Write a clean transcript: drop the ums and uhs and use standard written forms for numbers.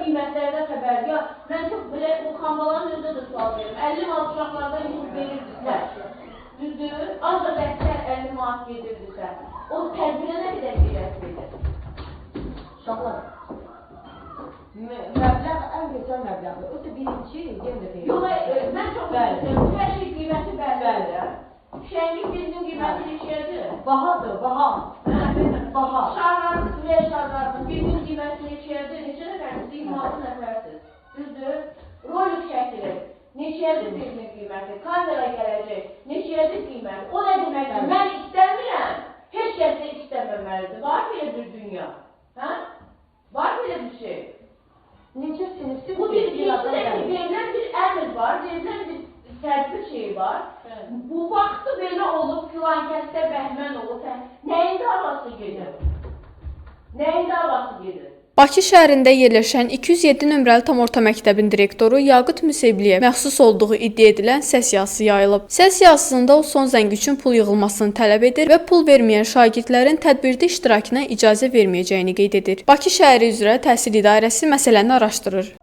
qiymətlərdən xəbər. Ya, mən çox belə o xambaların özünə də sual verim. 50 manat uşaqlardan yığıb verirdisə, düzdür, az da dəftər 50 manat gedirdisə, o tədbirə nə qədər qiymət verir? Uşaqlar, məbləğ ən gözəl məbləğdir. O da birinci, yenə də deyil. Yox, mən çox üzrəyəm. Hər şey qiyməti bəllidir. Şənlik bizim qiyməti neçədir? Bahadır, baha. Baha. Şarlarımız, ürək şarlarımız, bizim qiyməti neçədir? Neçə nəfərsiniz? 26 nəfərsiniz. Düzdür? Rolik şəkili. Neçədir bizim qiyməti? Kamera gələcək. Neçədir qiyməti? O nə deməkdir? Mən istəmirəm. Heç kəs də istəməməlidir. Var belə bir dünya. Var belə bir şey. Necə sinirsiz Bu bir verilən bir əmr var, verilən bir tədbir şeyi var. Bu vaxtı belə olub, filan kəsdə bəhmən olub. Nəyin davası gedir? Nəyin davası gedir? Bakı şəhərində yerləşən 207 nömrəli tam orta məktəbin direktoru Yaqut Müsebliyə məxsus olduğu iddia edilən səs yazısı yayılıb. Səs yazısında o son zəng üçün pul yığılmasını tələb edir və pul verməyən şagirdlərin tədbirdə iştirakına icazə verməyəcəyini qeyd edir. Bakı şəhəri üzrə Təhsil İdarəsi məsələni araşdırır.